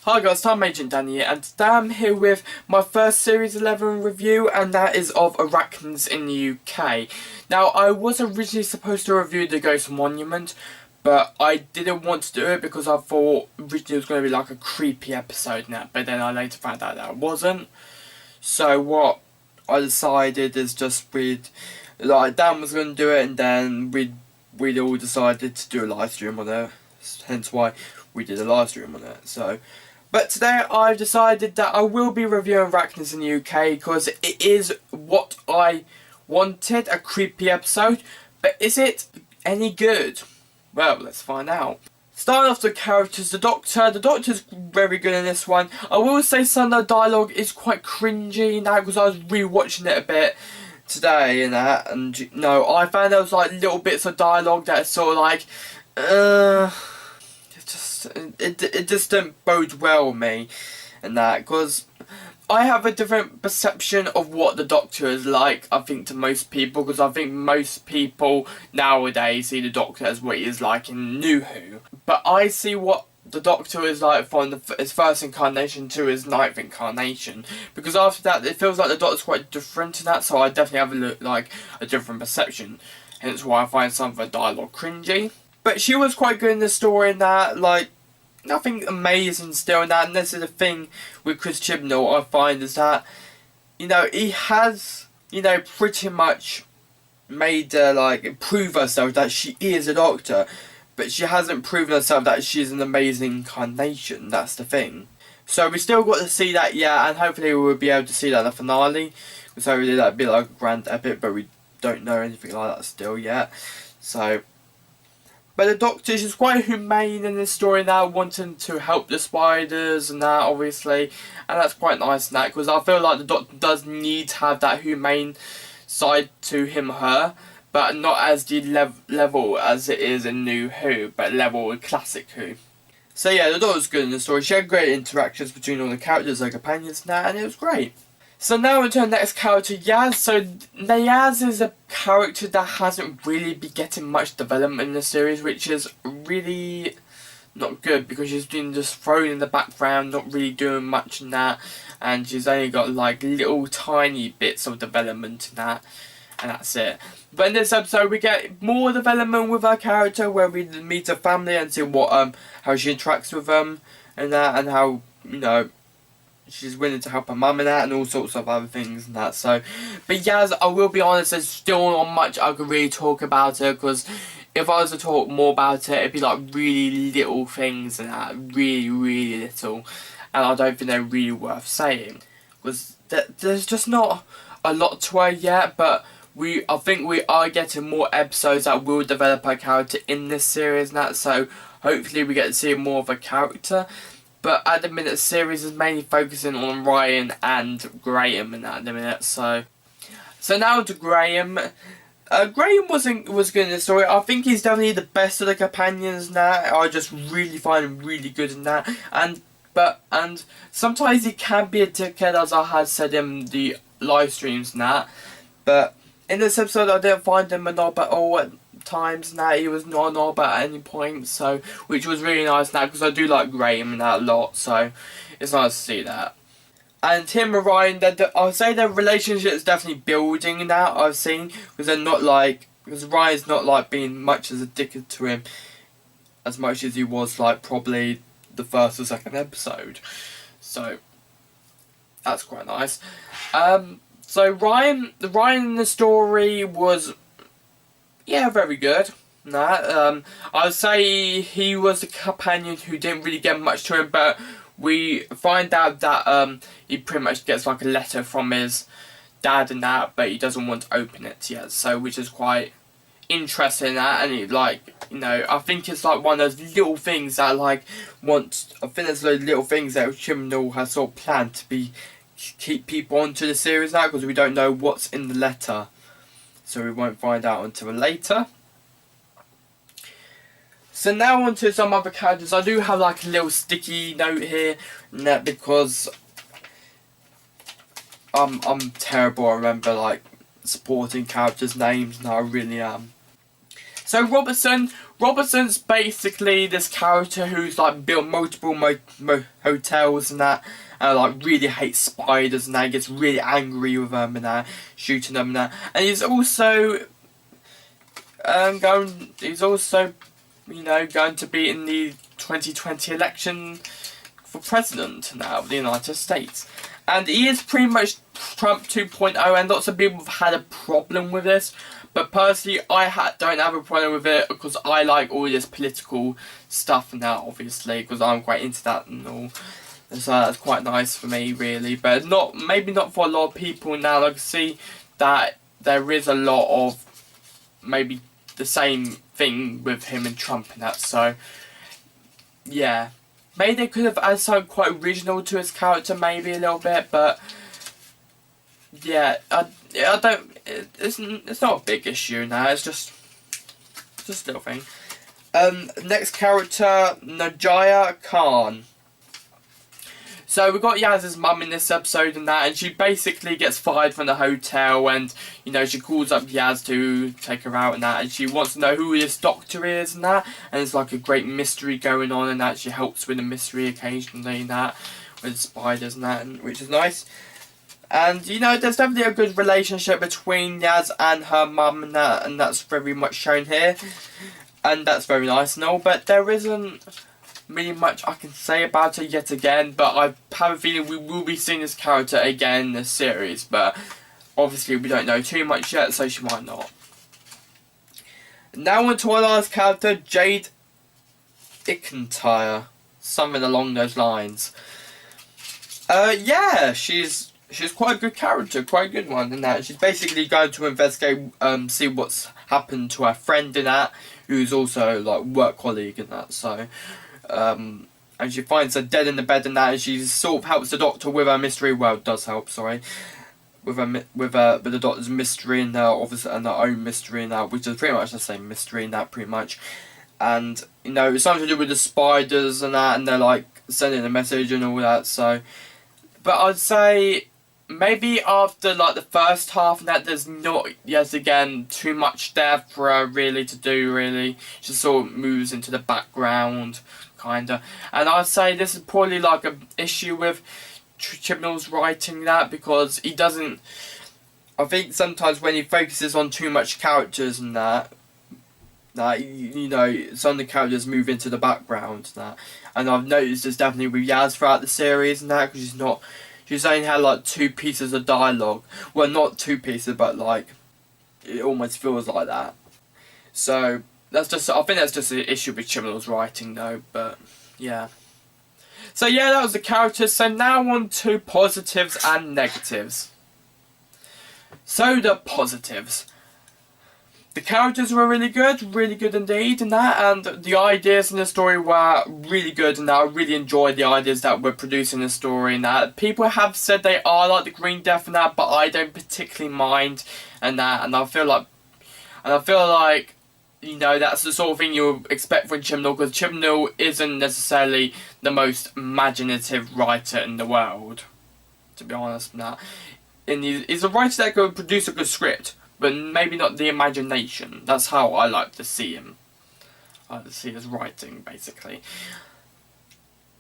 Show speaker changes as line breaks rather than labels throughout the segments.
Hi guys, Time Agent Danny here, and today I'm here with my first Series 11 review, and that is of Arachnids in the UK. Now, I was originally supposed to review the Ghost Monument, but I didn't want to do it because I thought originally it was going to be like a creepy episode now, but then I later found out that it wasn't. So what I decided is just Dan was going to do it, and then we'd all decided to do a live stream on it, hence why we did a live stream on it. But today I've decided that I will be reviewing Arachnids in the UK because it is what I wanted, a creepy episode. But is it any good? Well, let's find out. Starting off the characters, the Doctor's very good in this one. I will say some of the dialogue is quite cringy now because I was rewatching it a bit today and that. And I found there was like little bits of dialogue that are sort of like, it just didn't bode well with me and that, because I have a different perception of what the Doctor is like, I think, to most people, because I think most people nowadays see the Doctor as what he is like in New Who. But I see what the Doctor is like from his first incarnation to his ninth incarnation, because after that it feels like the Doctor's quite different in that, so I definitely have a different perception, hence why I find some of the dialogue cringy. But she was quite good in the story in that, nothing amazing still in that, and this is the thing with Chris Chibnall I find is that, he has, pretty much made her, prove herself that she is a Doctor, but she hasn't proven herself that she's an amazing incarnation, that's the thing. So we still got to see that, and hopefully we'll be able to see that in the finale, because hopefully that'd be like a grand epic, but we don't know anything like that still yet, so... But the Doctor is quite humane in this story now, wanting to help the spiders and that, obviously. And that's quite nice in that, because I feel like the Doctor does need to have that humane side to him or her, but not as the level as it is in New Who, but level with Classic Who. So yeah, the Doctor's good in the story. She had great interactions between all the characters, her companions and that, and it was great. So now into the next character, Yaz. So Yaz is a character that hasn't really been getting much development in the series, which is really not good, because she's been just thrown in the background, not really doing much in that, and she's only got little tiny bits of development in that, and that's it. But in this episode we get more development with her character, where we meet her family and see what how she interacts with them and that, and how she's willing to help her mum and that, and all sorts of other things and that. So, but Yaz, I will be honest, there's still not much I could really talk about her, because if I was to talk more about it, it'd be really little things and that, really little, and I don't think they're really worth saying, because there's just not a lot to her yet. But I think we are getting more episodes that will develop her character in this series and that, so hopefully we get to see more of her character. But at the minute, the series is mainly focusing on Ryan and Graham and that at the minute. So now to Graham. Graham was good in the story. I think he's definitely the best of the companions and that. I just really find him really good in that. And sometimes he can be a dickhead, as I had said in the live streams and that. But in this episode, I didn't find him a knob at all at times and that. He was not a knob at any point, so which was really nice now, because I do like Graham and that a lot, so it's nice to see that. And him and Ryan, I would say their relationship is definitely building in that, I've seen, because they're not because Ryan's not being much as a dickhead to him as much as he was probably the first or second episode, so that's quite nice. So Ryan in the story was, very good. I would say he was the companion who didn't really get much to him, but we find out that he pretty much gets a letter from his dad and that, but he doesn't want to open it yet, so which is quite interesting in that. And he, I think it's one of those little things that I think there's those little things that Chibnall has sort of planned to keep people onto the series now, because we don't know what's in the letter. So we won't find out until later. So now on to some other characters. I do have a little sticky note here, because I'm terrible. I remember supporting characters' names, and I really am. So Robertson's basically this character who's like built multiple hotels and that, and like really hates spiders and that, gets really angry with them and that, shooting them and that, and he's also going to be in the 2020 election for president now of the United States. And he is pretty much Trump 2.0, and lots of people have had a problem with this. But personally, I don't have a problem with it because I like all this political stuff now, obviously, because I'm quite into that and all. So that's quite nice for me, really. But maybe not for a lot of people now. I can see that there is a lot of maybe the same thing with him and Trump and that. So, yeah. Maybe they could have added something quite original to his character, maybe a little bit, but yeah, I don't. It's not a big issue now. It's just a little thing. Next character, Najaya Khan. So we got Yaz's mum in this episode and that, and she basically gets fired from the hotel, and she calls up Yaz to take her out and that, and she wants to know who this doctor is and that, and there's like a great mystery going on and that. She helps with the mystery occasionally and that, with spiders and that, which is nice. And there's definitely a good relationship between Yaz and her mum and that, and that's very much shown here, and that's very nice and all. But there isn't really much I can say about it yet again, but I have a feeling we will be seeing this character again in this series, but obviously we don't know too much yet, so she might not. Now on to our last character, Jade Ickentire, something along those lines. Yeah, she's quite a good character, quite a good one in that. She's basically going to investigate, see what's happened to her friend in that, who's also like work colleague in that, so and she finds her dead in the bed and that, and she sort of helps the doctor with her mystery. Well, does help, sorry, with the doctor's mystery and obviously and her own mystery and that, which is pretty much the same mystery and that, pretty much. And it's something to do with the spiders and that, and they're like sending a message and all that. So, but I'd say maybe after like the first half and that, there's not yet again too much there for her really to do. Really, she sort of moves into the background. Kinda. And I'd say this is probably like an issue with Chibnall's writing that, because he doesn't. I think sometimes when he focuses on too much characters and that some of the characters move into the background and that. And I've noticed this definitely with Yaz throughout the series and that, because she's only had like 2 pieces of dialogue. Well, not 2 pieces, but like it almost feels like that. So. I think that's just an issue with Chibnall's writing though, but yeah. So yeah, that was the characters. So now on to positives and negatives. So the positives. The characters were really good indeed in that, and the ideas in the story were really good, and I really enjoyed the ideas that were produced in the story and that. People have said they are like the Green Death and that, but I don't particularly mind and that, and I feel like that's the sort of thing you expect from Chibnall, because Chibnall isn't necessarily the most imaginative writer in the world, to be honest. He's a writer that could produce a good script, but maybe not the imagination. That's how I like to see him. I like to see his writing, basically.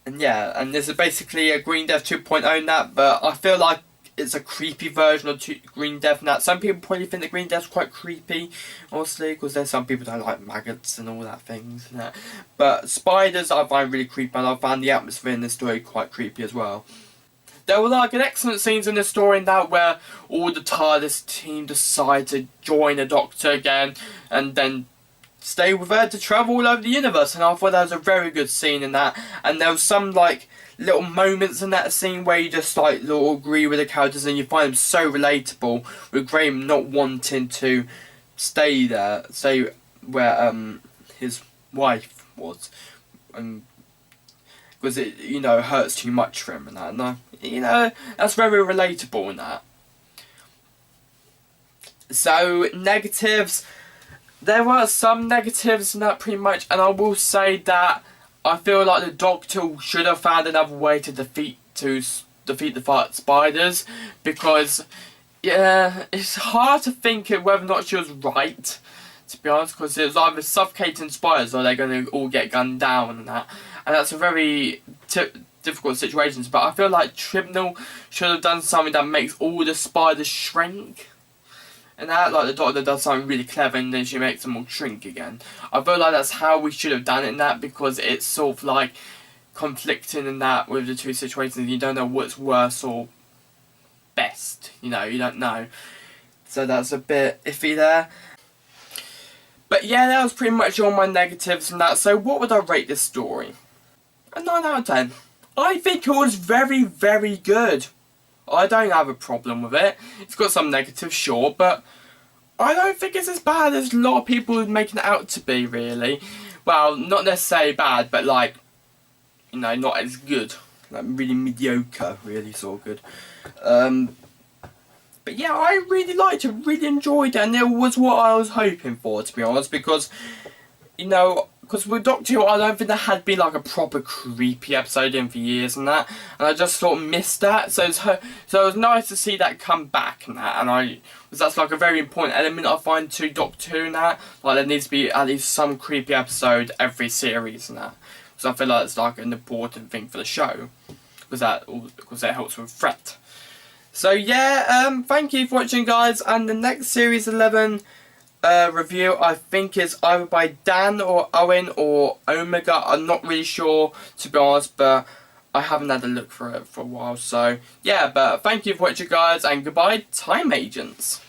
And yeah, and this is basically a Green Death 2.0 in that, but I feel like it's a creepy version of Green Death and that. Some people probably think that Green Death's quite creepy, honestly, because there's some people that don't like maggots and all that things and that. But spiders I find really creepy, and I find the atmosphere in this story quite creepy as well. There were like excellent scenes in this story in that, where all the TARDIS team decide to join the Doctor again and then stay with her to travel all over the universe, and I thought that was a very good scene in that. And there was some like little moments in that scene where you just like agree with the characters, and you find them so relatable, with Graham not wanting to stay where his wife was, because it hurts too much for him and that. And that's very relatable in that. So negatives, there were some negatives in that pretty much, and I will say that I feel like the Doctor should have found another way to defeat the spiders, because yeah, it's hard to think whether or not she was right to be honest, because it was either suffocating spiders or they're going to all get gunned down and that. And that's a very difficult situation. But I feel like Tribunal should have done something that makes all the spiders shrink. And that, like the Doctor does something really clever and then she makes them all shrink again. I feel like that's how we should have done it in that, because it's sort of like conflicting in that with the two situations. You don't know what's worse or best. You know, you don't know. So that's a bit iffy there. But yeah, that was pretty much all my negatives and that. So what would I rate this story? A 9 out of 10. I think it was very, very good. I don't have a problem with it. It's got some negatives, sure, but I don't think it's as bad as a lot of people are making it out to be, really. Well, not necessarily bad, but like, you know, not as good. Like, really mediocre, really sort of good. But yeah, I really liked it, really enjoyed it, and it was what I was hoping for, to be honest, because, you know, because with Doctor Who, I don't think there had been like a proper creepy episode in for years and that, and I just sort of missed that. So it was nice to see that come back and that, and that's like a very important element I find to Doctor Who and that. Like there needs to be at least some creepy episode every series and that, because I feel like it's like an important thing for the show, because that helps with threat. So yeah, thank you for watching, guys, and the next series 11. Review I think is either by Dan or Owen or Omega. I'm not really sure, to be honest, but I haven't had a look for it for a while. So yeah, but thank you for watching, guys, and goodbye, Time Agents.